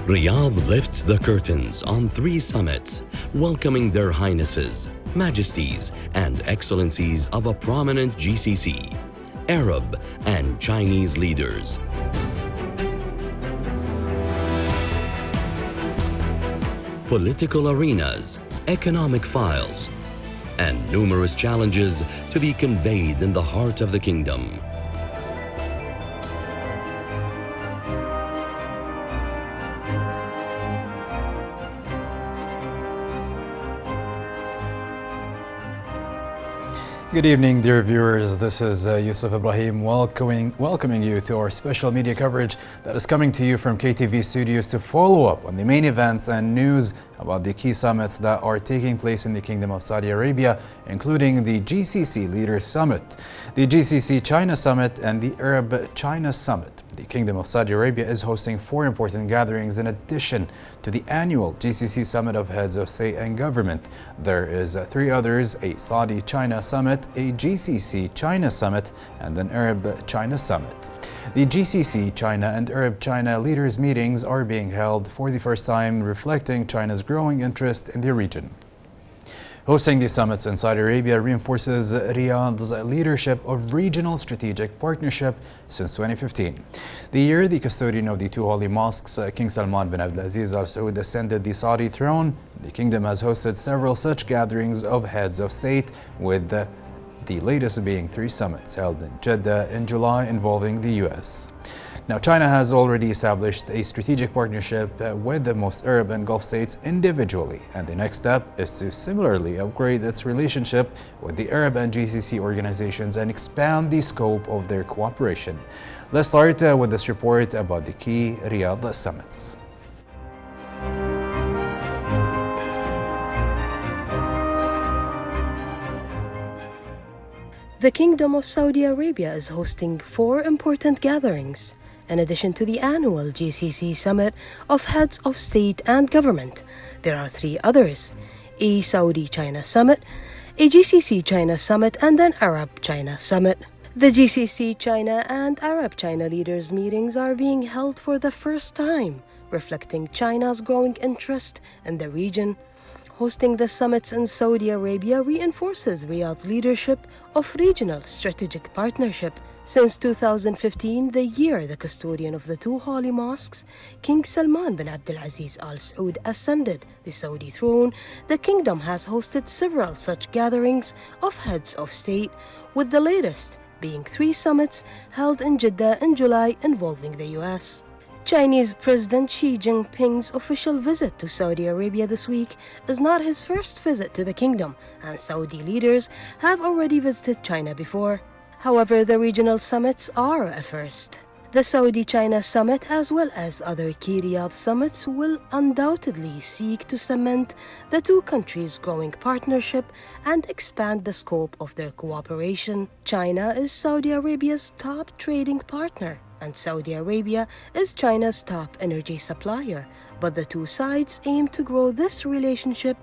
Riyadh lifts the curtains on 3 summits, welcoming their highnesses, majesties, and excellencies of a prominent GCC, Arab, and Chinese leaders. Political arenas, economic files, and numerous challenges to be conveyed in the heart of the kingdom. Good evening, dear viewers. This is Yusuf Ibrahim welcoming you to our special media coverage that is coming to you from KTV studios to follow up on the main events and news about the key summits that are taking place in the Kingdom of Saudi Arabia, including the GCC Leaders Summit, the GCC China Summit, and the Arab China Summit. The Kingdom of Saudi Arabia is hosting 4 important gatherings in addition to the annual GCC Summit of Heads of State and Government. There is 3 others: a Saudi China Summit, a GCC China Summit, and an Arab China Summit. The GCC China and Arab China leaders meetings are being held for the first time, reflecting China's growing interest in the region. Hosting these summits in Saudi Arabia reinforces Riyadh's leadership of regional strategic partnership since 2015. The year the custodian of the 2 holy mosques, King Salman bin Abdulaziz Al Saud, ascended the Saudi throne, the kingdom has hosted several such gatherings of heads of state, with the latest being 3 summits held in Jeddah in July involving the US. Now, China has already established a strategic partnership with the most Arab and Gulf states individually, and the next step is to similarly upgrade its relationship with the Arab and GCC organizations and expand the scope of their cooperation. Let's start with this report about the key Riyadh summits. The Kingdom of Saudi Arabia is hosting 4 important gatherings. In addition to the annual GCC Summit of Heads of State and Government, there are 3 others: a Saudi-China Summit, a GCC China Summit, and an Arab-China Summit. The GCC China and Arab-China leaders meetings are being held for the first time, reflecting China's growing interest in the region. Hosting the summits in Saudi Arabia reinforces Riyadh's leadership of regional strategic partnership. Since 2015, the year the custodian of the 2 holy mosques, King Salman bin Abdulaziz Al Saud, ascended the Saudi throne, the kingdom has hosted several such gatherings of heads of state, with the latest being 3 summits held in Jeddah in July involving the US. Chinese President Xi Jinping's official visit to Saudi Arabia this week is not his first visit to the kingdom, and Saudi leaders have already visited China before. However, the regional summits are a first. The Saudi-China Summit, as well as other key Riyadh summits, will undoubtedly seek to cement the 2 countries' growing partnership and expand the scope of their cooperation. China is Saudi Arabia's top trading partner, and Saudi Arabia is China's top energy supplier, but the 2 sides aim to grow this relationship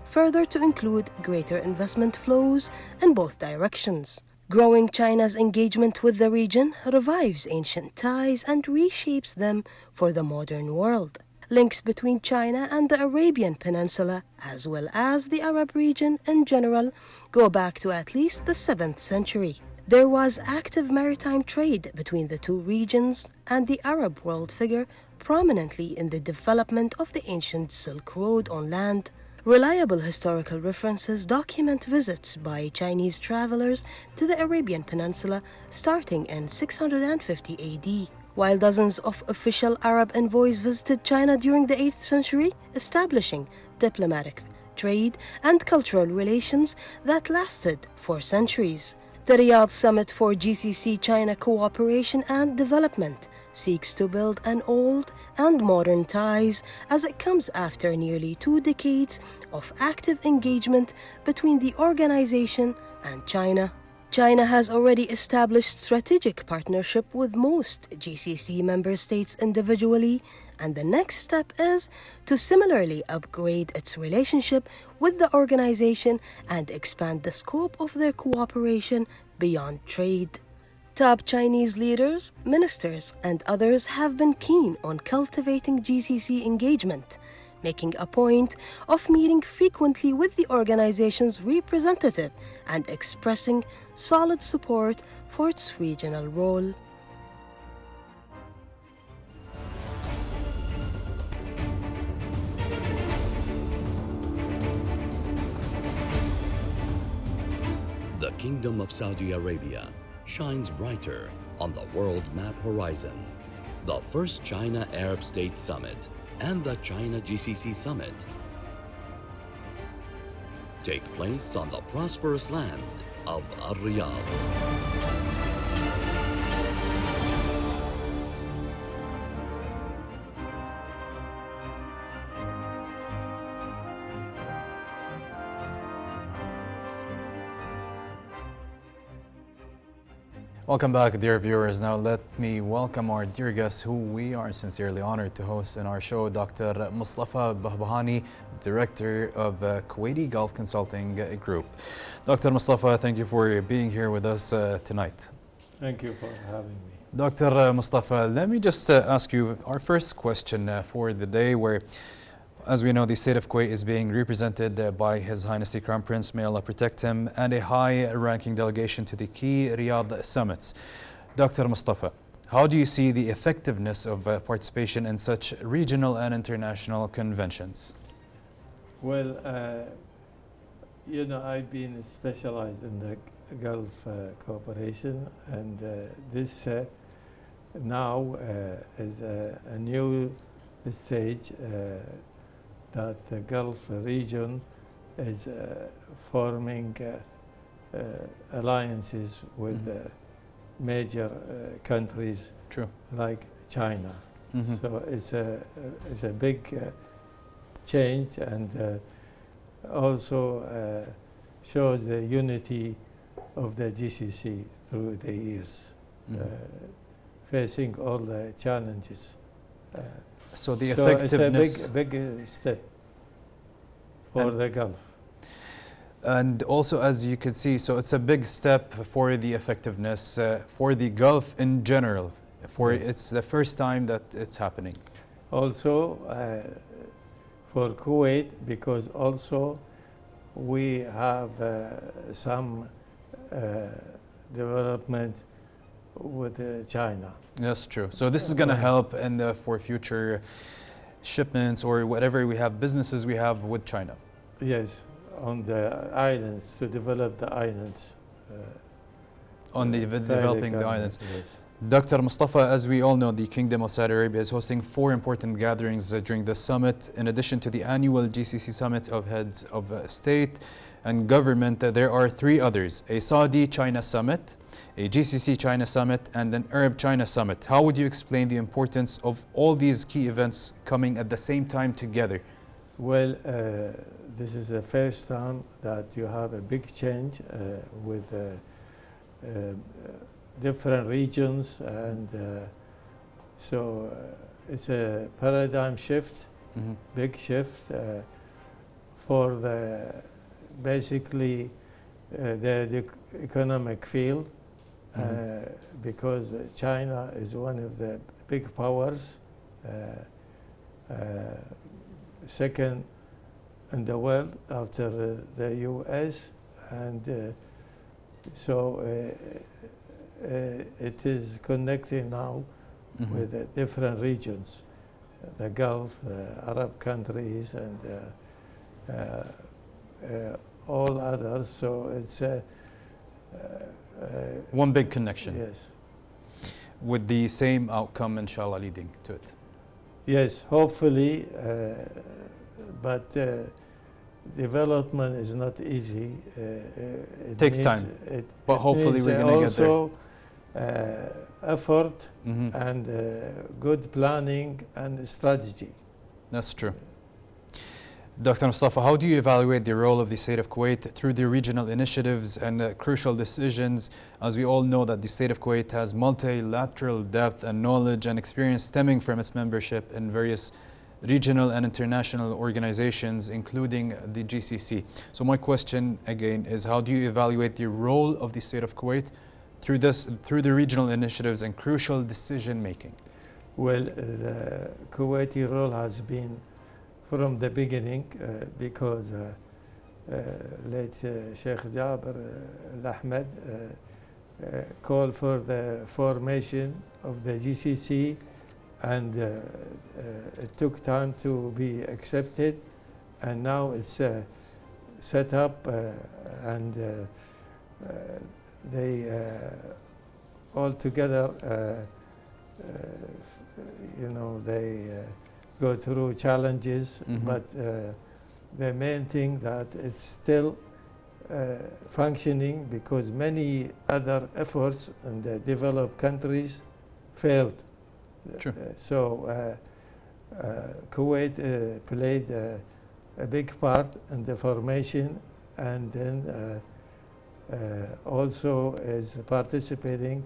further to include greater investment flows in both directions. Growing China's engagement with the region revives ancient ties and reshapes them for the modern world. Links between China and the Arabian Peninsula, as well as the Arab region in general, go back to at least the 7th century. There was active maritime trade between the 2 regions, and the Arab world figure prominently in the development of the ancient Silk Road on land. Reliable historical references document visits by Chinese travelers to the Arabian Peninsula starting in 650 AD, while dozens of official Arab envoys visited China during the 8th century, establishing diplomatic, trade, and cultural relations that lasted for centuries. The Riyadh Summit for GCC China Cooperation and Development seeks to build an old and modern ties as it comes after nearly 2 decades of active engagement between the organization and China. China has already established strategic partnership with most GCC member states individually, and the next step is to similarly upgrade its relationship with the organization and expand the scope of their cooperation beyond trade. Top Chinese leaders, ministers, and others have been keen on cultivating GCC engagement, making a point of meeting frequently with the organization's representative and expressing solid support for its regional role. The Kingdom of Saudi Arabia shines brighter on the world map horizon. The first China-Arab State Summit and the China GCC Summit take place on the prosperous land of Riyadh. Welcome back, dear viewers. Now let me welcome our dear guest, who we are sincerely honored to host in our show, Dr. Mustafa Bahbahani, Director of Kuwaiti Gulf Consulting Group. Dr. Mustafa, thank you for being here with us tonight. Thank you for having me. Dr. Mustafa, let me just ask you our first question for the day, where, as we know, the state of Kuwait is being represented by His Highness the Crown Prince, may Allah protect him, and a high-ranking delegation to the key Riyadh summits. Dr. Mustafa, how do you see the effectiveness of participation in such regional and international conventions? Well, you know, I've been specialized in the Gulf cooperation, and this now is a new stage that the Gulf region is forming alliances with major countries. True. Like China. So it's a big change, and also shows the unity of the GCC through the years, facing all the challenges. So the effectiveness... it's a big step for the Gulf. And also, as you can see, so it's a big step for the effectiveness for the Gulf in general. Yes. It's the first time that it's happening. Also for Kuwait, because also we have some development with China. That's true. So this is going to help for future shipments or whatever we have, businesses we have with China. Yes, on the islands, to develop the islands. On the developing the islands. Yes. Dr. Mustafa, as we all know, the Kingdom of Saudi Arabia is hosting 4 important gatherings during the summit. In addition to the annual GCC Summit of Heads of State and Government, there are 3 others: a Saudi-China Summit, a GCC-China Summit, and an Arab-China Summit. How would you explain the importance of all these key events coming at the same time together? Well, this is the first time that you have a big change with different regions, and so it's a paradigm shift, big shift for the basically the economic field, because China is one of the big powers, second in the world after the US, and so it is connecting now with different regions, the Gulf, the Arab countries, and all others. So it's one big connection. Yes. With the same outcome, inshallah, leading to it. Yes, hopefully, but development is not easy. It takes time, but hopefully we're going to get there. Also, effort and good planning and strategy. That's true. Dr. Mustafa, how do you evaluate the role of the State of Kuwait through the regional initiatives and crucial decisions, as we all know that the State of Kuwait has multilateral depth and knowledge and experience stemming from its membership in various regional and international organizations, including the GCC. So my question again is, how do you evaluate the role of the State of Kuwait through the regional initiatives and crucial decision making? Well, the Kuwaiti role has been from the beginning because late Sheikh Jaber Al-Ahmed called for the formation of the GCC, and it took time to be accepted, and now it's set up, and they all together, they go through challenges, but the main thing that it's still functioning because many other efforts in the developed countries failed. Sure. So Kuwait played a big part in the formation, and then also is participating.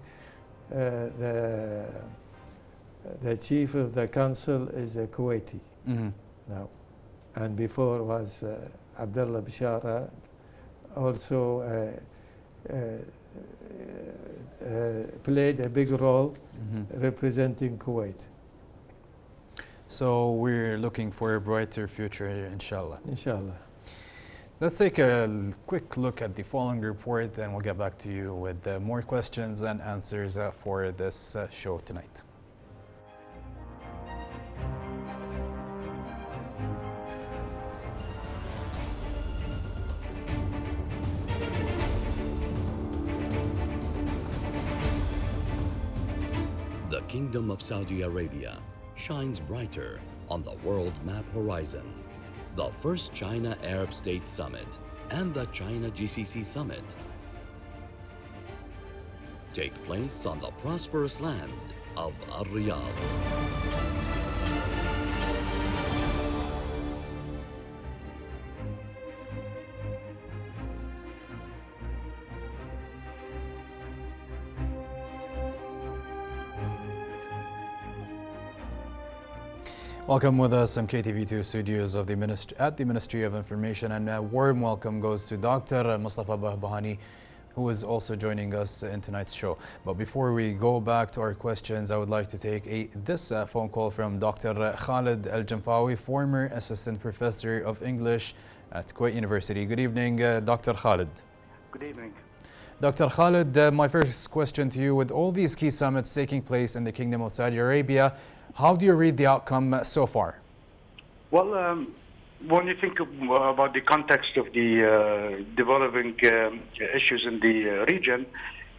The chief of the council is a Kuwaiti now, and before was Abdullah Bishara, also played a big role representing Kuwait. So we're looking for a brighter future, inshallah. Inshallah. Let's take a quick look at the following report, and we'll get back to you with more questions and answers for this show tonight. The Kingdom of Saudi Arabia shines brighter on the world map horizon. The first China-Arab State Summit and the China GCC Summit take place on the prosperous land of Riyadh. Welcome with us in KTV2 studios of the Ministry of Information, and a warm welcome goes to Dr. Mustafa Bahbahani, who is also joining us in tonight's show. But before we go back to our questions, I would like to take this phone call from Dr. Khalid Al-Jamfawi, former Assistant Professor of English at Kuwait University. Good evening, Dr. Khalid. Good evening. Dr. Khalid, my first question to you, with all these key summits taking place in the Kingdom of Saudi Arabia, how do you read the outcome so far? Well, when you think about the context of the developing issues in the region,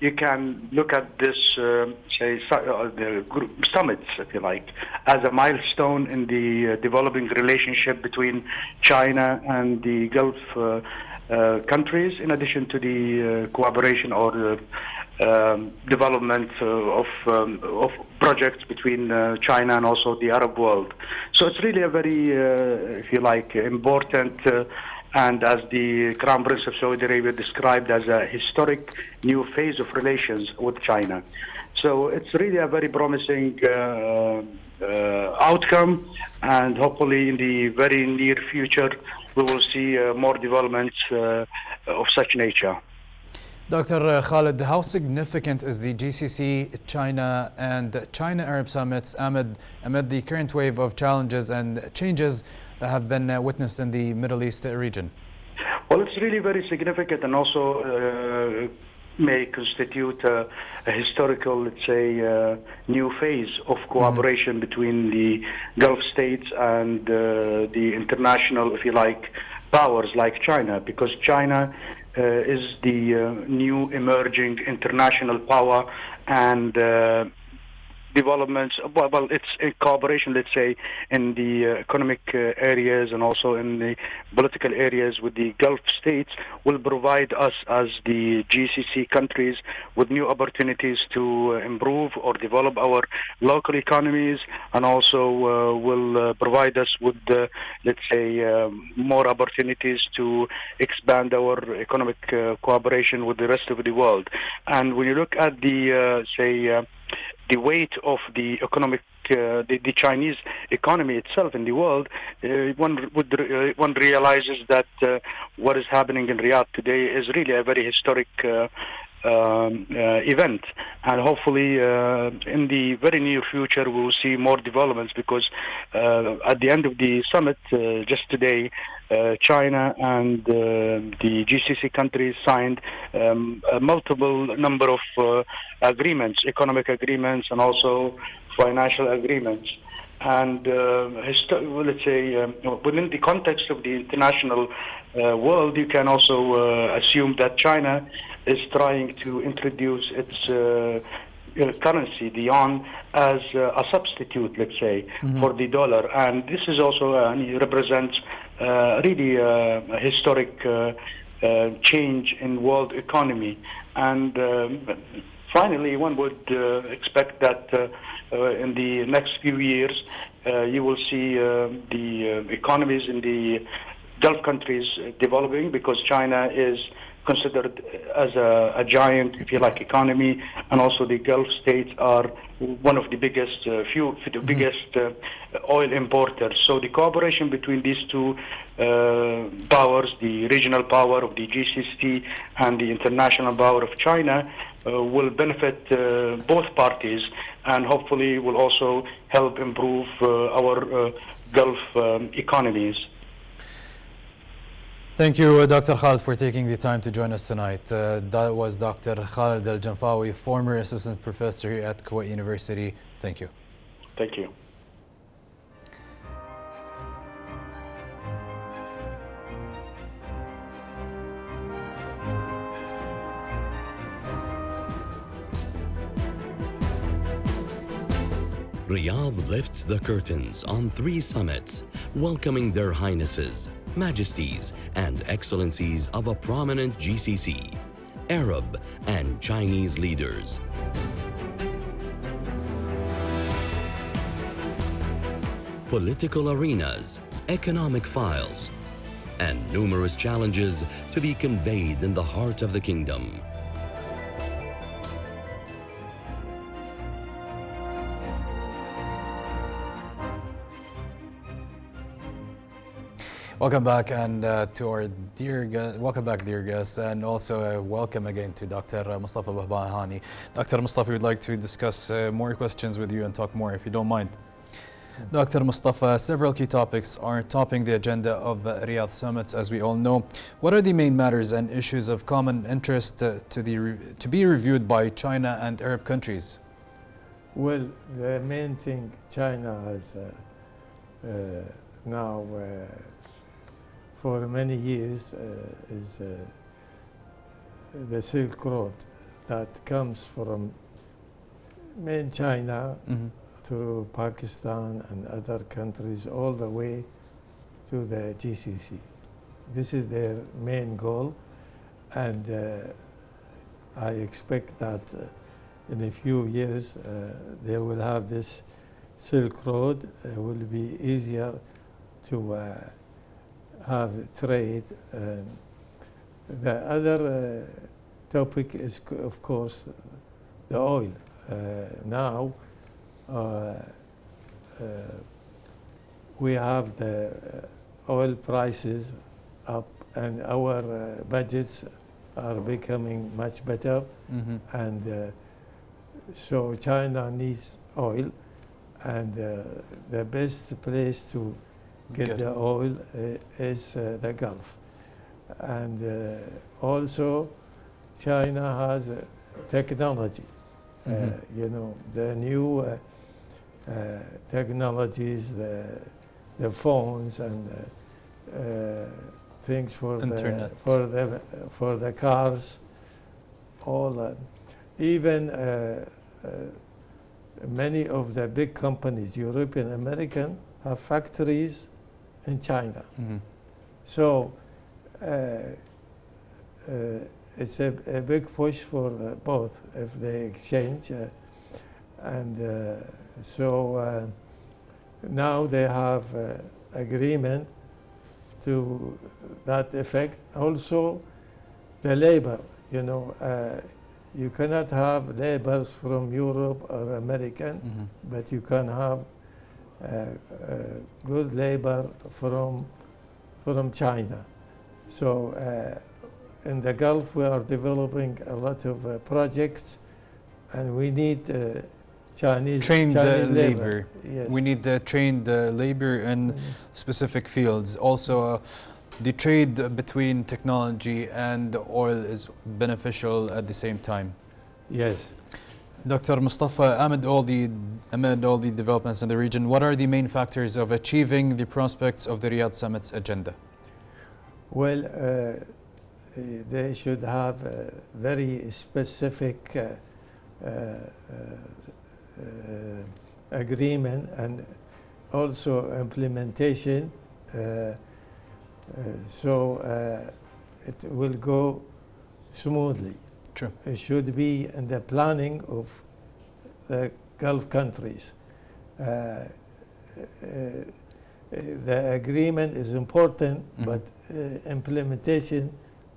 you can look at this, the group summits, if you like, as a milestone in the developing relationship between China and the Gulf countries, in addition to the cooperation or development of projects between China and also the Arab world. So it's really a very, if you like, important and, as the Crown Prince of Saudi Arabia described, as a historic new phase of relations with China. So it's really a very promising outcome, and hopefully in the very near future we will see more developments of such nature. Dr. Khalid, how significant is the GCC, China and China-Arab summits amid the current wave of challenges and changes that have been witnessed in the Middle East region? Well, it's really very significant, and also may constitute a historical, let's say, new phase of cooperation between the Gulf states and the international, if you like, powers like China, because China is the new emerging international power, and developments, well, it's a cooperation, let's say, in the economic areas and also in the political areas with the Gulf states, will provide us as the GCC countries with new opportunities to improve or develop our local economies, and also will provide us with, let's say, more opportunities to expand our economic cooperation with the rest of the world. And when you look at the, the weight of the economic, the Chinese economy itself in the world, one realizes that what is happening in Riyadh today is really a very historic event. And hopefully, in the very near future, we will see more developments because at the end of the summit just today, China and the GCC countries signed a multiple number of agreements, economic agreements, and also financial agreements. And let's say within the context of the international world, you can also assume that China is trying to introduce its currency, the yuan, as a substitute, let's say, for the dollar. And this is also represents really a historic change in world economy. And finally, one would expect that in the next few years, you will see the economies in the Gulf countries developing because China is considered as a giant, if you like, economy, and also the Gulf states are one of the biggest oil importers. So the cooperation between these two powers, the regional power of the GCC and the international power of China, will benefit both parties, and hopefully will also help improve our Gulf economies. Thank you, Dr. Khalid, for taking the time to join us tonight. That was Dr. Khalid Al-Janfawi, former assistant professor here at Kuwait University. Thank you. Thank you. Riyadh lifts the curtains on 3 summits, welcoming their highnesses, majesties, and excellencies of a prominent GCC, Arab and Chinese leaders. Political arenas, economic files, and numerous challenges to be conveyed in the heart of the kingdom. Welcome back, and to our welcome back, dear guests, and also welcome again to Dr. Mustafa Bahbahani. Dr. Mustafa, we'd like to discuss more questions with you and talk more, if you don't mind. Dr. Mustafa, several key topics are topping the agenda of Riyadh summits, as we all know. What are the main matters and issues of common interest to be reviewed by China and Arab countries? Well, the main thing China has now for many years is the Silk Road that comes from main China to Pakistan and other countries all the way to the GCC. This is their main goal, and I expect that in a few years they will have this Silk Road. It will be easier to have trade. The other topic is, of course, the oil. Now we have the oil prices up, and our budgets are becoming much better, and so China needs oil, and the best place to get the oil is the Gulf. And also China has technology, you know, the new technologies, the phones and things for the cars, all that. Even many of the big companies, European, American, have factories in China. So it's a big push for both if they exchange. And so now they have agreement to that effect. Also, the labor, you know, you cannot have laborers from Europe or American, but you can have good labor from China. So in the Gulf we are developing a lot of projects, and we need Chinese labor. Yes. We need trained labor in specific fields. Also, the trade between technology and oil is beneficial at the same time. Yes. Dr. Mustafa, amid all the developments in the region, what are the main factors of achieving the prospects of the Riyadh Summit's agenda? Well, they should have a very specific agreement and also implementation, so it will go smoothly. True. It should be in the planning of the Gulf countries. The agreement is important, but implementation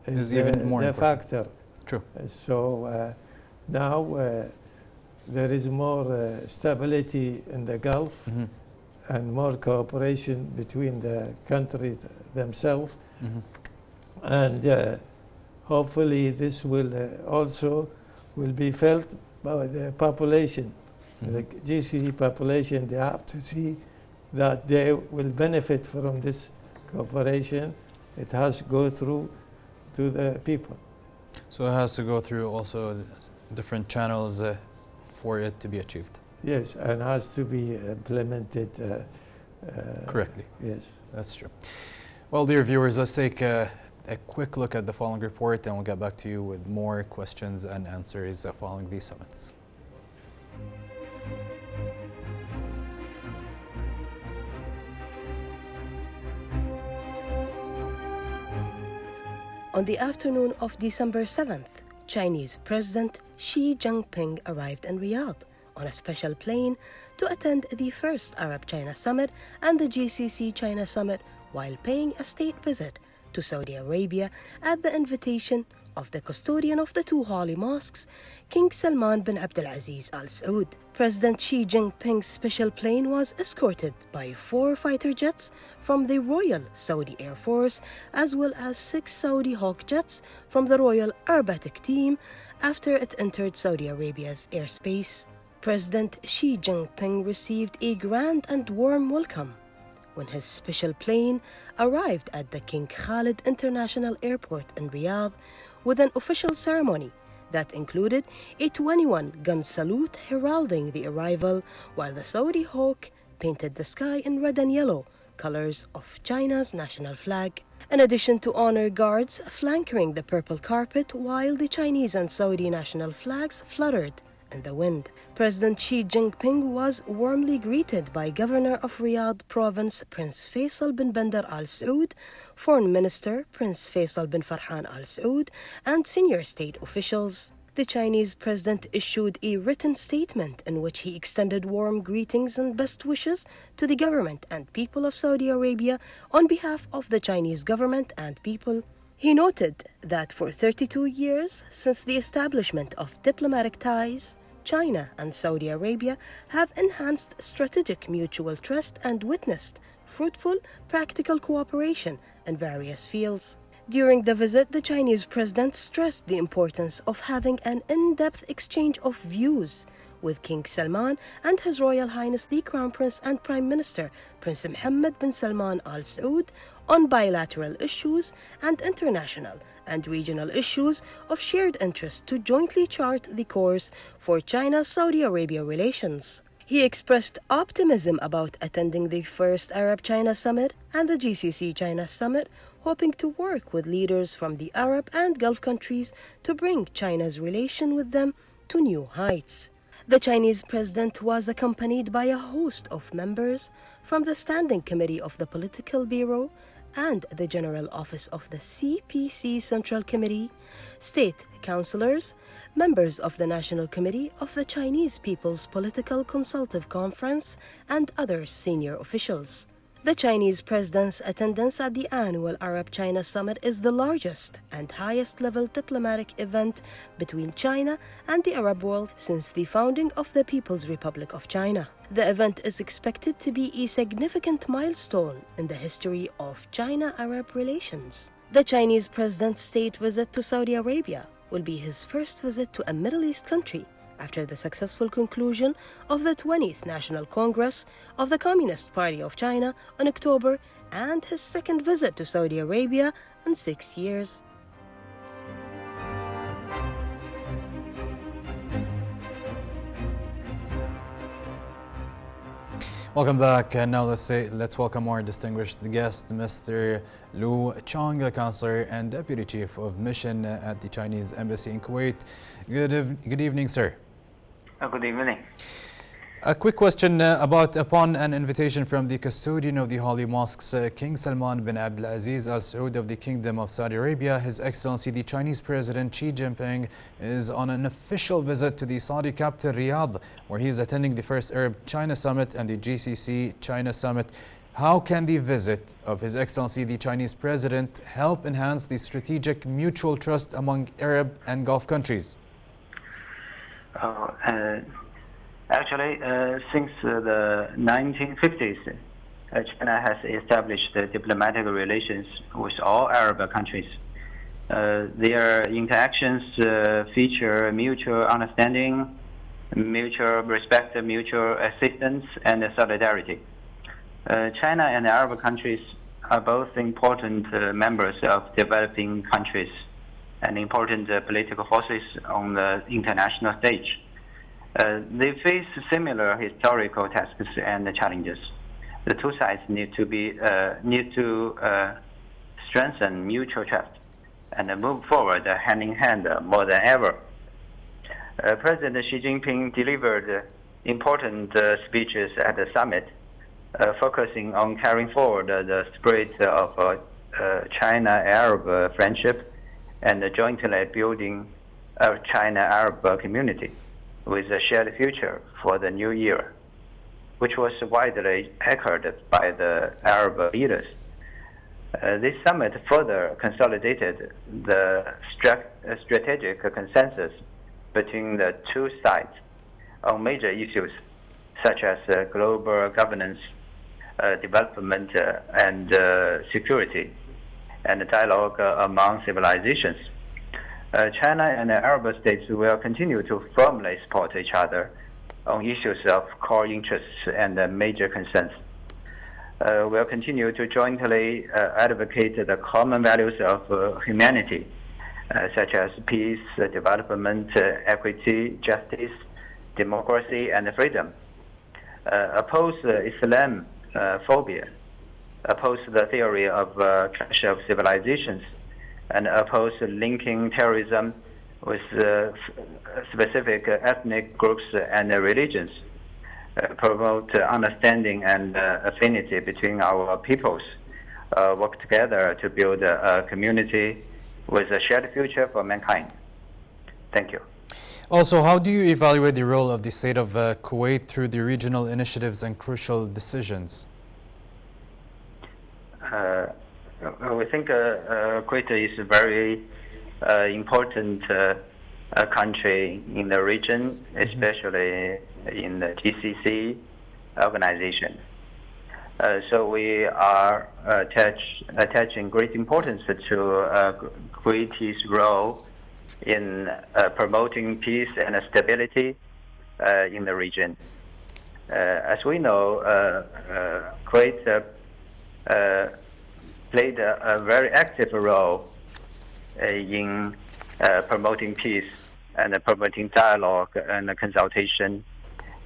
is even more the important. factor. True. So now there is more stability in the Gulf and more cooperation between the countries themselves, and hopefully this will also be felt by the population. The GCC population, they have to see that they will benefit from this cooperation. It has to go through to the people. So it has to go through also different channels for it to be achieved. Yes, and has to be implemented correctly. Yes. That's true. Well, dear viewers, let's take a quick look at the following report, and we'll get back to you with more questions and answers following these summits. On the afternoon of December 7th, Chinese President Xi Jinping arrived in Riyadh on a special plane to attend the first Arab-China Summit and the GCC China Summit while paying a state visit to Saudi Arabia at the invitation of the custodian of the two holy mosques, King Salman bin Abdulaziz Al Saud. President Xi Jinping's special plane was escorted by 4 fighter jets from the Royal Saudi Air Force, as well as 6 Saudi Hawk jets from the Royal Aerobatic Team after it entered Saudi Arabia's airspace. President Xi Jinping received a grand and warm welcome when his special plane arrived at the King Khalid International Airport in Riyadh with an official ceremony that included a 21-gun salute heralding the arrival, while the Saudi Hawk painted the sky in red and yellow, colors of China's national flag. In addition to honor guards flanking the purple carpet while the Chinese and Saudi national flags fluttered in the wind. President Xi Jinping was warmly greeted by Governor of Riyadh Province Prince Faisal bin Bandar Al Saud, Foreign Minister Prince Faisal bin Farhan Al Saud, and senior state officials. The Chinese president issued a written statement in which he extended warm greetings and best wishes to the government and people of Saudi Arabia on behalf of the Chinese government and people. He noted that for 32 years since the establishment of diplomatic ties, China and Saudi Arabia have enhanced strategic mutual trust and witnessed fruitful, practical cooperation in various fields. During the visit, the Chinese president stressed the importance of having an in-depth exchange of views with King Salman and His Royal Highness the Crown Prince and Prime Minister Prince Mohammed bin Salman Al Saud on bilateral issues and international and regional issues of shared interest to jointly chart the course for China-Saudi Arabia relations. He expressed optimism about attending the first Arab-China Summit and the GCC China Summit, hoping to work with leaders from the Arab and Gulf countries to bring China's relation with them to new heights. The Chinese president was accompanied by a host of members from the Standing Committee of the Political Bureau and the General Office of the CPC Central Committee, state councillors, members of the National Committee of the Chinese People's Political Consultative Conference, and other senior officials. The Chinese president's attendance at the annual Arab-China Summit is the largest and highest-level diplomatic event between China and the Arab world since the founding of the People's Republic of China. The event is expected to be a significant milestone in the history of China-Arab relations. The Chinese president's state visit to Saudi Arabia will be his first visit to a Middle East country after the successful conclusion of the 20th National Congress of the Communist Party of China in October, and his second visit to Saudi Arabia in 6 years. Welcome back, and now let's welcome our distinguished guest, Mr. Lu Chang, Counselor and Deputy Chief of Mission at the Chinese Embassy in Kuwait. Good evening, sir. Good evening. A quick question upon an invitation from the custodian of the Holy Mosques, King Salman bin Abdulaziz Al Saud of the Kingdom of Saudi Arabia, His Excellency the Chinese President Xi Jinping is on an official visit to the Saudi capital Riyadh, where he is attending the first Arab-China Summit and the GCC China Summit. How can the visit of His Excellency the Chinese President help enhance the strategic mutual trust among Arab and Gulf countries? Actually, since the 1950s, China has established diplomatic relations with all Arab countries. Their interactions feature mutual understanding, mutual respect, mutual assistance, and solidarity. China and Arab countries are both important members of developing countries and important political forces on the international stage. They face similar historical tasks and challenges. The two sides need to strengthen mutual trust and move forward hand in hand more than ever. President Xi Jinping delivered important speeches at the summit, focusing on carrying forward the spirit of China-Arab friendship and jointly building a China-Arab community with a shared future for the new year, which was widely echoed by the Arab leaders. This summit further consolidated the strategic consensus between the two sides on major issues such as global governance, development, and security, and dialogue among civilizations. China and the Arab states will continue to firmly support each other on issues of core interests and major concerns. We'll continue to jointly advocate the common values of humanity, such as peace, development, equity, justice, democracy, and freedom. Oppose Islamophobia, oppose the theory of clash of civilizations, and oppose linking terrorism with specific ethnic groups and religions, promote understanding and affinity between our peoples, work together to build a community with a shared future for mankind. Thank you. Also, how do you evaluate the role of the state of Kuwait through the regional initiatives and crucial decisions? We think Kuwait is a very important country in the region, especially in the GCC organization. So we are attaching great importance to Kuwait's role in promoting peace and stability in the region. As we know, Kuwait played a very active role in promoting peace and promoting dialogue and consultation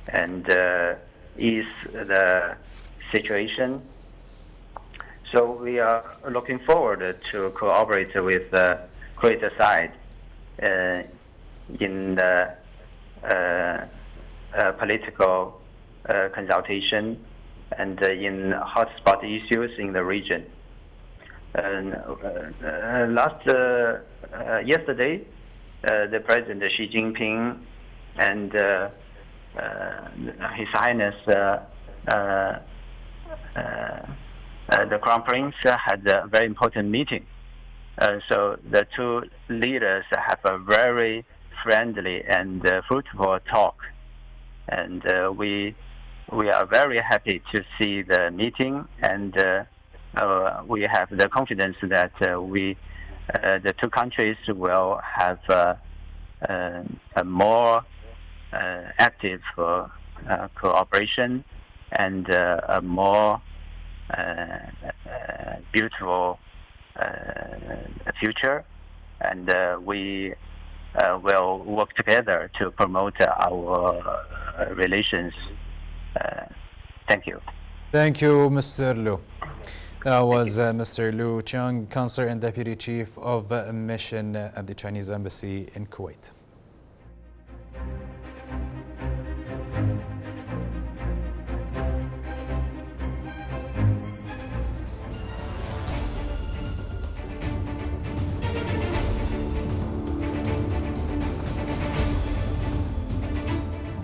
and ease the situation. So we are looking forward to cooperate with the Kuwait side in the political consultation and in hotspot issues in the region. Yesterday, the President Xi Jinping and His Highness the Crown Prince had a very important meeting. So the two leaders have a very friendly and fruitful talk, and we are very happy to see the meeting and we have the confidence that the two countries will have a more active cooperation and a more beautiful future, and we will work together to promote our relations. Thank you. Thank you, Mr. Liu. That was Mr. Liu Qiang, Counselor and Deputy Chief of Mission at the Chinese Embassy in Kuwait.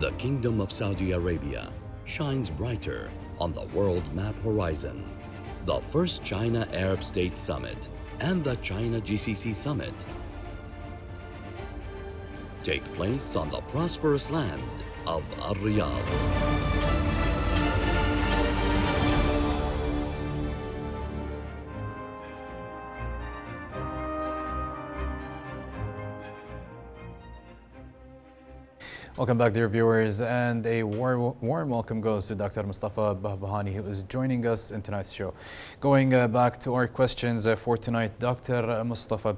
The Kingdom of Saudi Arabia shines brighter on the world map horizon. The first China-Arab State Summit and the China GCC Summit take place on the prosperous land of Riyadh. Welcome back, dear viewers, and a warm welcome goes to Dr. Mustafa Bahbahani, who is joining us in tonight's show. Going back to our questions for tonight, Dr. Mustafa,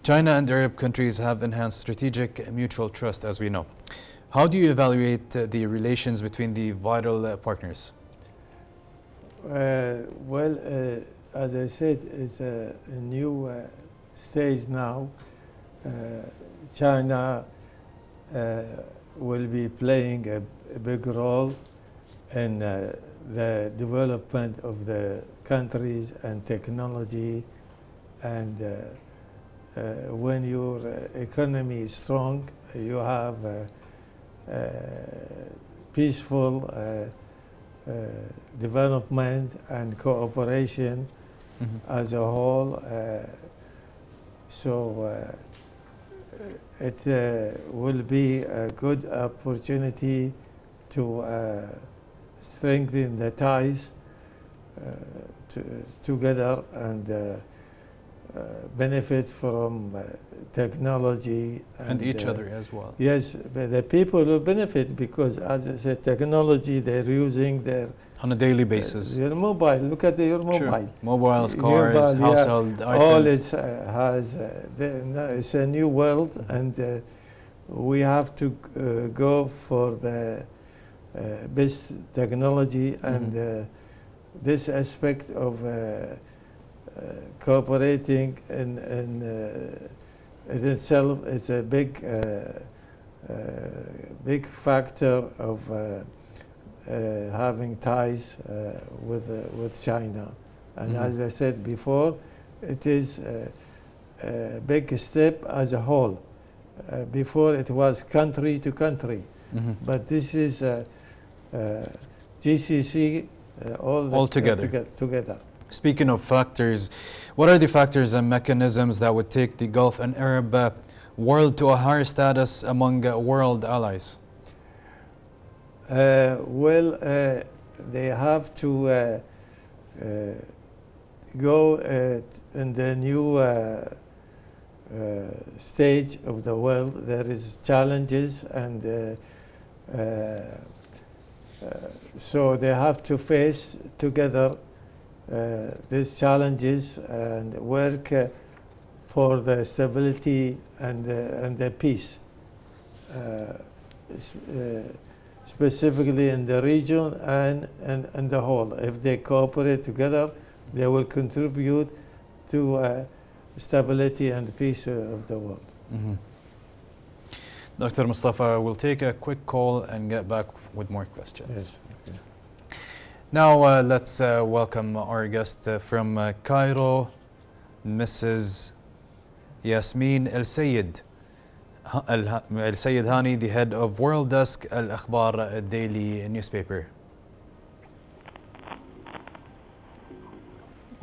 China and Arab countries have enhanced strategic mutual trust, as we know. How do you evaluate the relations between the vital partners? As I said, it's a new stage now. China will be playing a big role in the development of the countries and technology, and when your economy is strong, you have peaceful development and cooperation as a whole. It will be a good opportunity to strengthen the ties together and benefit from technology and each other as well. Yes, but the people will benefit because, as I said, technology they're using their on a daily basis. Your mobile. Look at your mobile. Sure. Mobiles, cars, household items. All it has. It's a new world, and we have to go for the best technology, and this aspect of cooperating in itself is a big factor of having ties with China. And as I said before, it is a big step as a whole. Before it was country to country, but this is GCC all together. Speaking of factors, what are the factors and mechanisms that would take the Gulf and Arab world to a higher status among world allies? They have to go in the new stage of the world. There is challenges, and so they have to face together these challenges and work for the stability and the peace, specifically in the region and the whole. If they cooperate together, they will contribute to stability and peace of the world. Dr. Mustafa, we'll take a quick call and get back with more questions. Yes. Now let's welcome our guest from Cairo, Mrs. Yasmin El Sayed. El Sayed Hani, the head of World Desk Al Akhbar daily newspaper.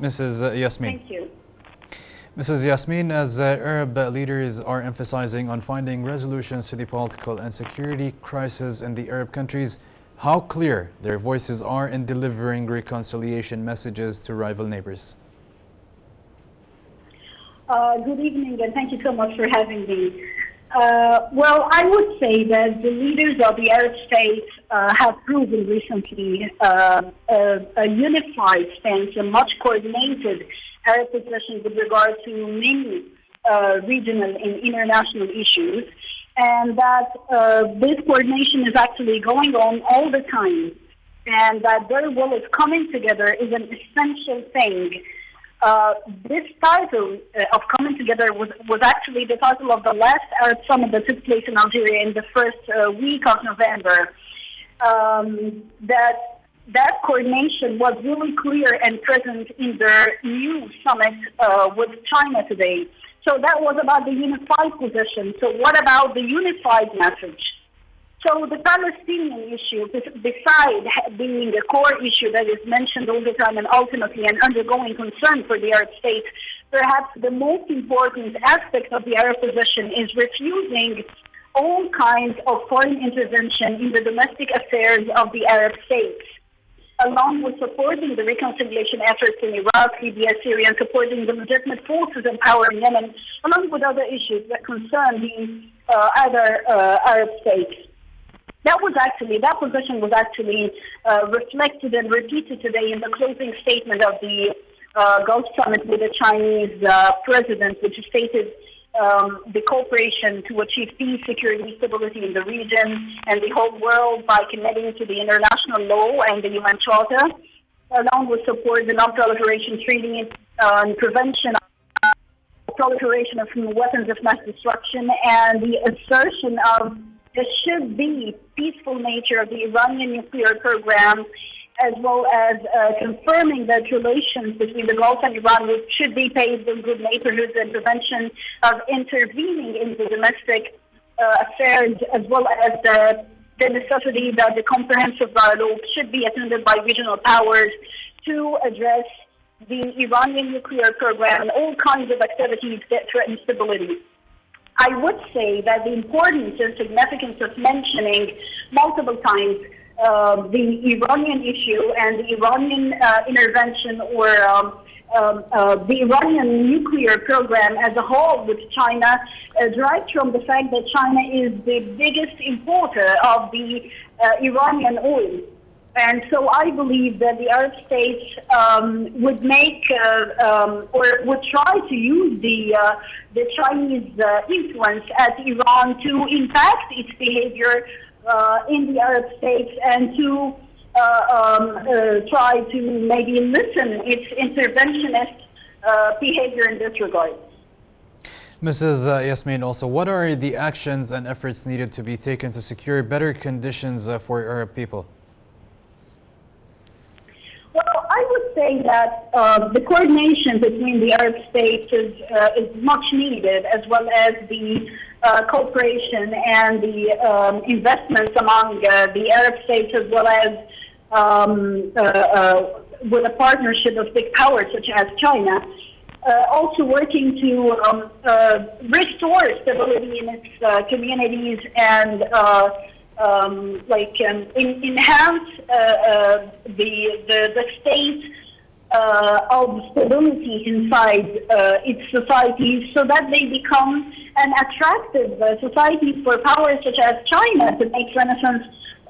Mrs. Yasmin. Thank you. Mrs. Yasmin, as Arab leaders are emphasizing on finding resolutions to the political and security crisis in the Arab countries, how clear their voices are in delivering reconciliation messages to rival neighbors. Good evening, and thank you so much for having me. Well, I would say that the leaders of the Arab states have proven recently a unified stance, a much coordinated Arab position with regard to many regional and international issues, and that this coordination is actually going on all the time, and that their will is coming together is an essential thing. This title of coming together was actually the title of the last Arab summit that took place in Algeria in the first week of November. That coordination was really clear and present in their new summit with China today. So that was about the unified position. So what about the unified message? So the Palestinian issue, besides being a core issue that is mentioned all the time and ultimately an undergoing concern for the Arab states, perhaps the most important aspect of the Arab position is refusing all kinds of foreign intervention in the domestic affairs of the Arab states, along with supporting the reconciliation efforts in Iraq, Libya, Syria, and supporting the legitimate forces in power in Yemen, along with other issues that concern the other Arab states. That position was actually reflected and repeated today in the closing statement of the Gulf Summit with the Chinese president, which stated the cooperation to achieve peace, security, stability in the region and the whole world by committing to the international law and the UN Charter, along with support the non-proliferation treaty and prevention of proliferation of weapons of mass destruction, and the assertion of there should be peaceful nature of the Iranian nuclear program, as well as confirming that relations between the Gulf and Iran should be paved in good neighborhoods and prevention of intervening in the domestic affairs, as well as the necessity that the comprehensive dialogue should be attended by regional powers to address the Iranian nuclear program and all kinds of activities that threaten stability. I would say that the importance and significance of mentioning multiple times the Iranian issue and the Iranian intervention or the Iranian nuclear program as a whole with China derives from the fact that China is the biggest importer of the Iranian oil. And so I believe that the Arab states would make or would try to use the Chinese influence at Iran to impact its behavior in the Arab states and to try to maybe listen its interventionist behavior in this regard. Mrs. Yasmin, also, what are the actions and efforts needed to be taken to secure better conditions for Arab people? Well, I would say that the coordination between the Arab states is much needed, as well as the cooperation and the investments among the Arab states, as well as with a partnership of big powers such as China. Also working to restore stability in its communities and enhance the state of stability inside its societies, so that they become an attractive society for powers such as China to make renaissance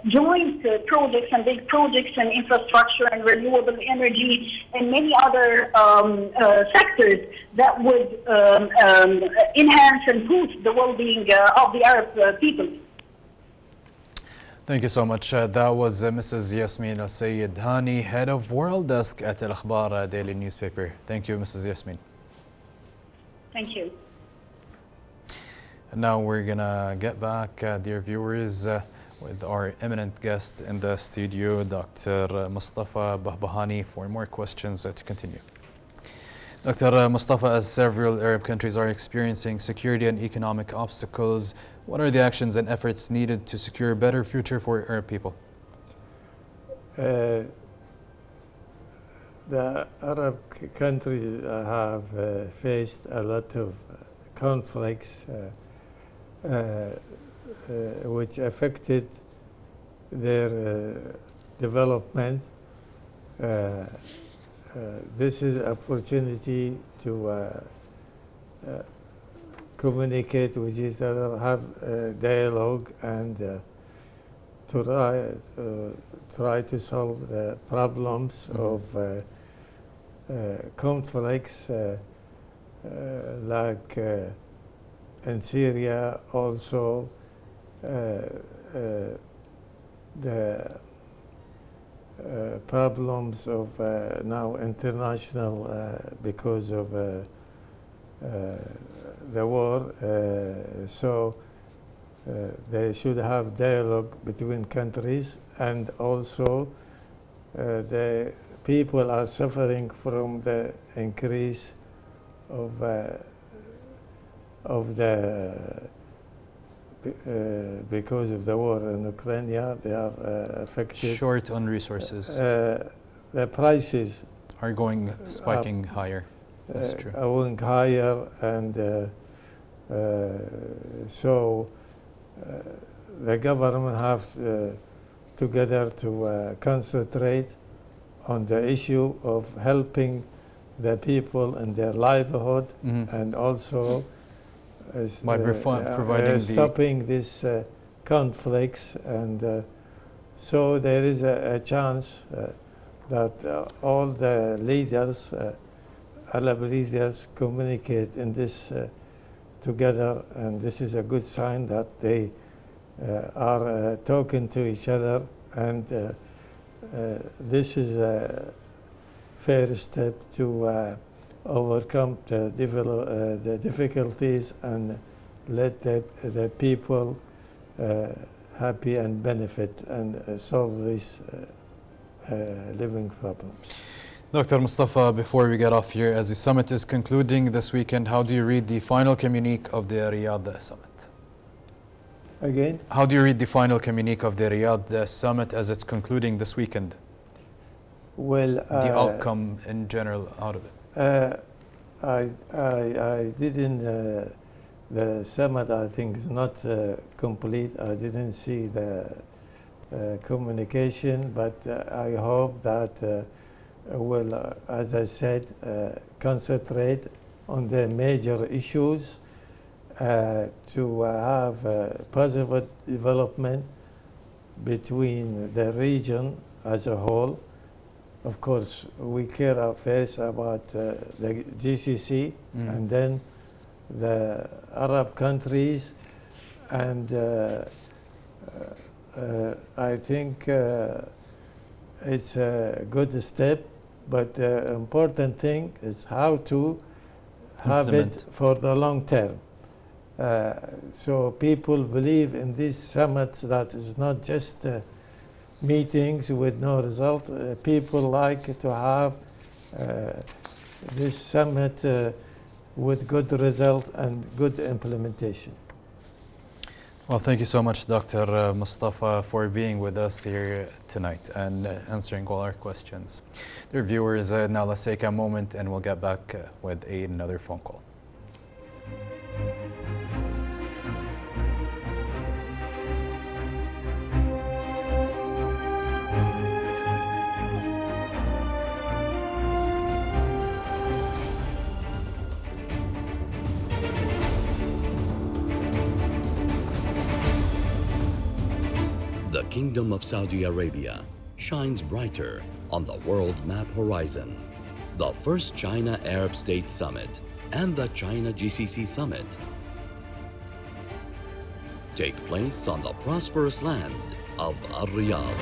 joint projects and big projects in infrastructure and renewable energy and many other sectors that would enhance and boost the well-being of the Arab people. Thank you so much. That was Mrs. Yasmin Al-Sayed Hani, head of World Desk at Al Akhbar Daily Newspaper. Thank you, Mrs. Yasmin. Thank you. And now we're going to get back, dear viewers, with our eminent guest in the studio, Dr. Mustafa Bahbahani, for more questions to continue. Dr. Mustafa, as several Arab countries are experiencing security and economic obstacles, what are the actions and efforts needed to secure a better future for Arab people? The Arab countries have faced a lot of conflicts which affected their development. This is opportunity to communicate with each other, have dialogue, and try to solve the problems of conflicts like in Syria, also the problems of now international because of the war. So they should have dialogue between countries, and also the people are suffering from the increase of the because of the war in Ukraine. They are affected. Short on resources. The prices are going spiking higher. That's true. Going higher, and so the government have together to concentrate on the issue of helping the people in their livelihood, and also by providing stopping these conflicts. And so there is a chance that all the leaders, Arab leaders, communicate in this together, and this is a good sign that they are talking to each other, and this is a first step to overcome the difficulties and let the people happy and benefit and solve these living problems. Dr. Mustafa, before we get off here, as the summit is concluding this weekend, how do you read the final communique of the Riyadh summit? Again? How do you read the final communique of the Riyadh summit as it's concluding this weekend? Well, the outcome in general out of it. I didn't. The summit, I think, is not complete. I didn't see the communication, but I hope that will, as I said, concentrate on the major issues to have positive development between the region as a whole. Of course, we care first about the GCC, and then the Arab countries, and I think it's a good step, but the important thing is how to have it for the long term. So people believe in these summits that it's not just meetings with no result. People like to have this summit with good result and good implementation. Well, thank you so much, Dr. Mustafa, for being with us here tonight and answering all our questions. Dear viewers, now let's take a moment and we'll get back with another phone call. The Kingdom of Saudi Arabia shines brighter on the world map horizon. The first China-Arab State Summit and the China GCC Summit take place on the prosperous land of Riyadh.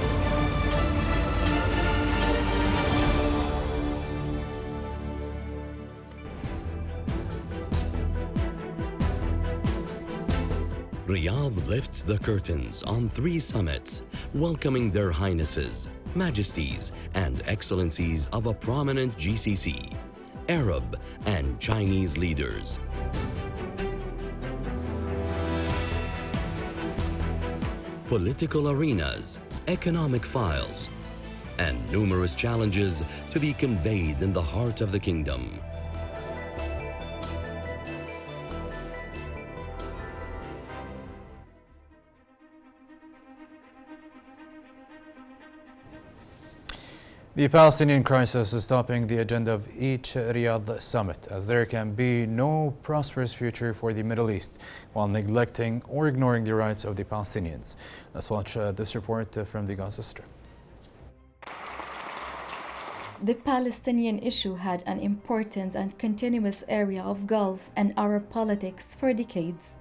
Riyadh lifts the curtains on 3 summits, welcoming their highnesses, majesties, and excellencies of a prominent GCC, Arab and Chinese leaders. Political arenas, economic files, and numerous challenges to be conveyed in the heart of the kingdom. The Palestinian crisis is topping the agenda of each Riyadh summit, as there can be no prosperous future for the Middle East while neglecting or ignoring the rights of the Palestinians. Let's watch this report from the Gaza Strip. The Palestinian issue had an important and continuous area of Gulf and Arab politics for decades.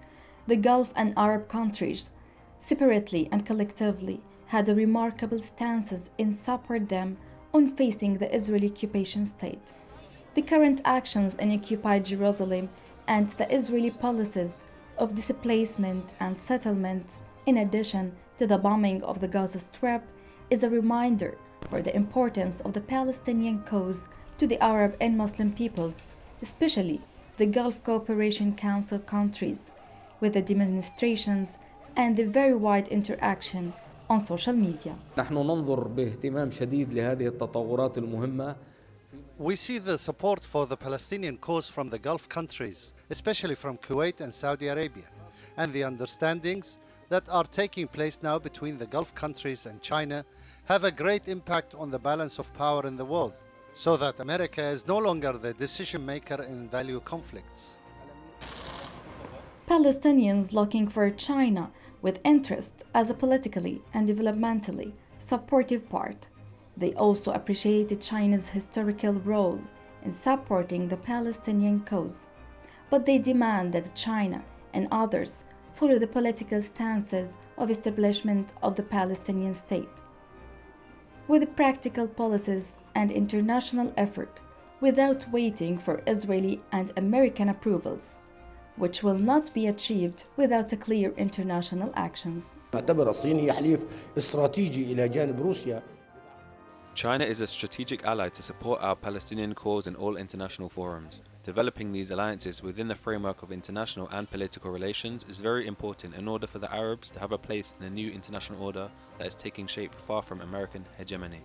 The Gulf and Arab countries, separately and collectively, had remarkable stances in support them on facing the Israeli occupation state. The current actions in occupied Jerusalem and the Israeli policies of displacement and settlement, in addition to the bombing of the Gaza Strip, is a reminder for the importance of the Palestinian cause to the Arab and Muslim peoples, especially the Gulf Cooperation Council countries, with the demonstrations and the very wide interaction on social media. نحن ننظر باهتمام شديد لهذه التطورات المهمة. We see the support for the Palestinian cause from the Gulf countries, especially from Kuwait and Saudi Arabia, and the understandings that are taking place now between the Gulf countries and China have a great impact on the balance of power in the world, so that America is no longer the decision maker in value conflicts. Palestinians looking for China with interest as a politically and developmentally supportive part. They also appreciated China's historical role in supporting the Palestinian cause, but they demand that China and others follow the political stances of establishment of the Palestinian state, with practical policies and international effort, without waiting for Israeli and American approvals, which will not be achieved without a clear international actions. China is a strategic ally to support our Palestinian cause in all international forums. Developing these alliances within the framework of international and political relations is very important in order for the Arabs to have a place in a new international order that is taking shape far from American hegemony.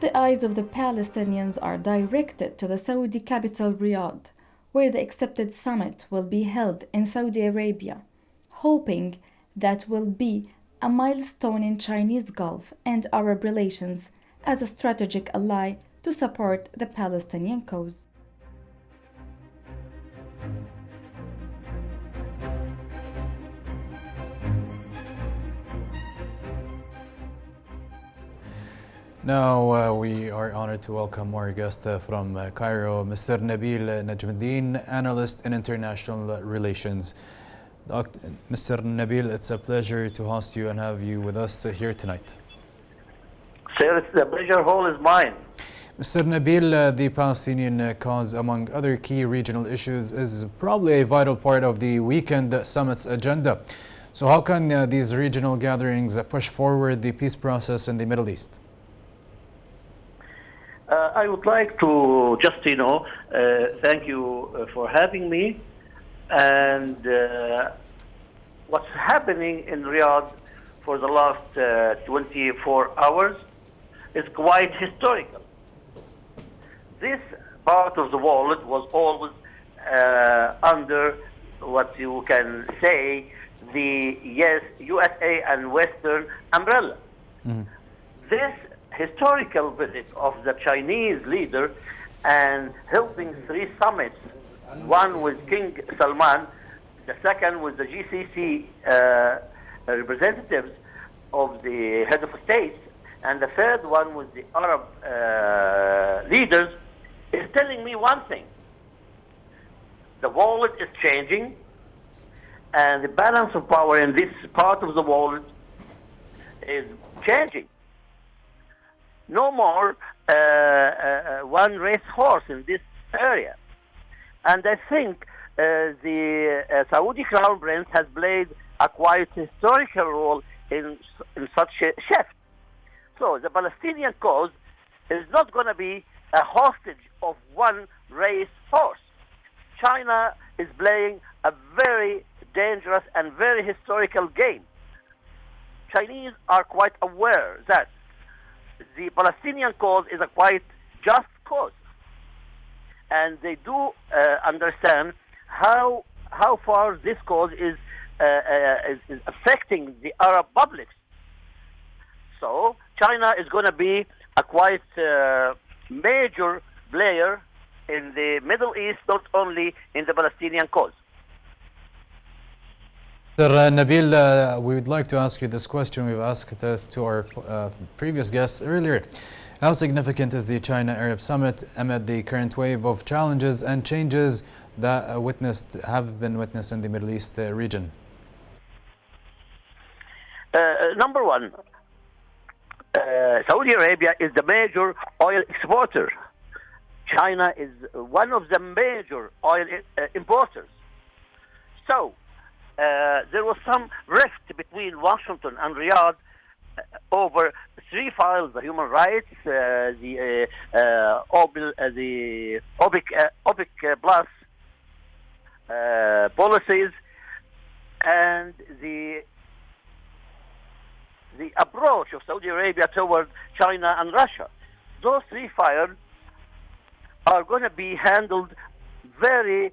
The eyes of the Palestinians are directed to the Saudi capital Riyadh, where the accepted summit will be held in Saudi Arabia, hoping that will be a milestone in Chinese Gulf and Arab relations as a strategic ally to support the Palestinian cause. Now we are honored to welcome our guest from Cairo, Mr. Nabil Najmuddin, analyst in international relations. Mr. Nabil, it's a pleasure to host you and have you with us here tonight. Sir, it's the pleasure all is mine. Mr. Nabil, the Palestinian cause, among other key regional issues, is probably a vital part of the weekend summit's agenda. So how can these regional gatherings push forward the peace process in the Middle East? I would like to just, thank you for having me. And what's happening in Riyadh for the last 24 hours is quite historical. This part of the world was always under what you can say the USA and Western umbrella. Mm-hmm. This historical visit of the Chinese leader and helping 3 summits, one with King Salman, the second with the GCC representatives of the head of states, and the third one with the Arab leaders, is telling me one thing. The world is changing, and the balance of power in this part of the world is changing. No more one race horse in this area. And I think the Saudi Crown Prince has played a quite historical role in such a shift. So the Palestinian cause is not going to be a hostage of one race horse. China is playing a very dangerous and very historical game. Chinese are quite aware that the Palestinian cause is a quite just cause. And they do understand how far this cause is affecting the Arab publics. So China is going to be a quite major player in the Middle East, not only in the Palestinian cause. Sir Nabil, we would like to ask you this question we've asked to our previous guests earlier. How significant is the China-Arab Summit amid the current wave of challenges and changes that have been witnessed in the Middle East region? Number one, Saudi Arabia is the major oil exporter. China is one of the major oil importers. So there was some rift between Washington and Riyadh over three files: the human rights, the OPEC plus policies, and the approach of Saudi Arabia toward China and Russia. Those three files are going to be handled very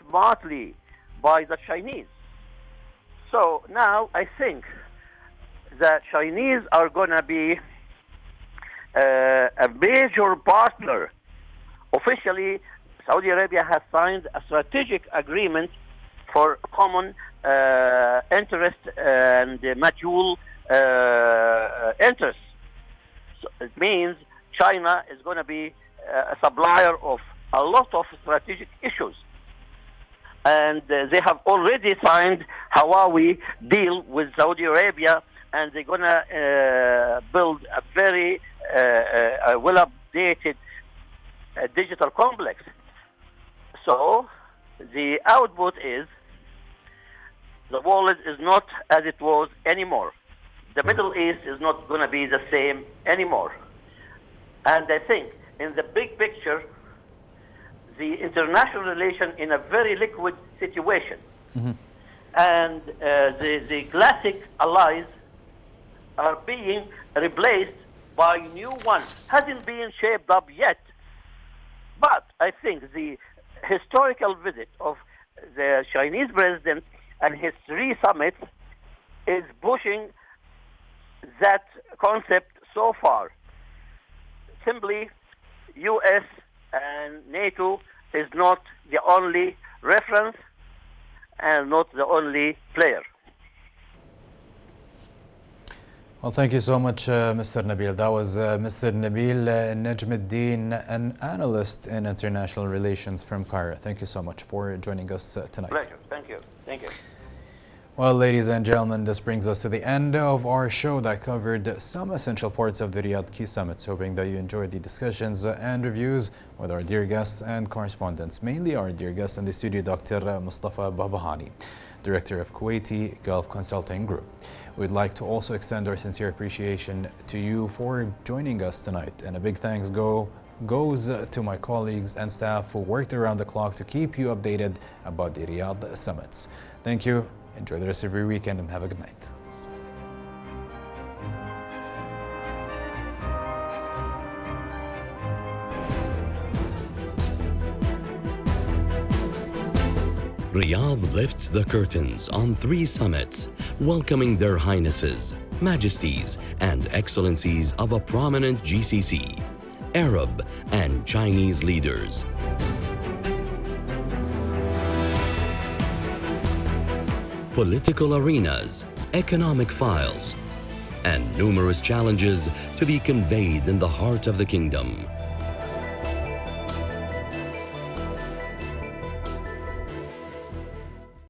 smartly by the Chinese. So now I think the Chinese are going to be a major partner. Officially, Saudi Arabia has signed a strategic agreement for common interest and mutual interests. So it means China is going to be a supplier of a lot of strategic issues. And they have already signed Huawei deal with Saudi Arabia, and they're going to build a very well-updated digital complex. So the output is the world is not as it was anymore. The Middle East is not going to be the same anymore. And I think in the big picture, the international relation in a very liquid situation. Mm-hmm. And the classic allies are being replaced by new ones. Hasn't been shaped up yet. But I think the historical visit of the Chinese president and his three summits is pushing that concept so far. Simply, U.S. and NATO is not the only reference and not the only player. Well, thank you so much, Mr. Nabil. That was Mr. Nabil Najmuddin, an analyst in international relations from Cairo. Thank you so much for joining us tonight. Pleasure. Thank you. Thank you. Well, ladies and gentlemen, this brings us to the end of our show that covered some essential parts of the Riyadh Key Summits. Hoping that you enjoyed the discussions and reviews with our dear guests and correspondents, mainly our dear guest in the studio, Dr. Mustafa Bahbahani, Director of Kuwaiti Gulf Consulting Group. We'd like to also extend our sincere appreciation to you for joining us tonight. And a big thanks goes to my colleagues and staff who worked around the clock to keep you updated about the Riyadh Summits. Thank you. Enjoy the rest of your weekend and have a good night. Riyadh lifts the curtains on 3 summits, welcoming their highnesses, majesties, and excellencies of a prominent GCC, Arab and Chinese leaders. Political arenas, economic files, and numerous challenges to be conveyed in the heart of the kingdom.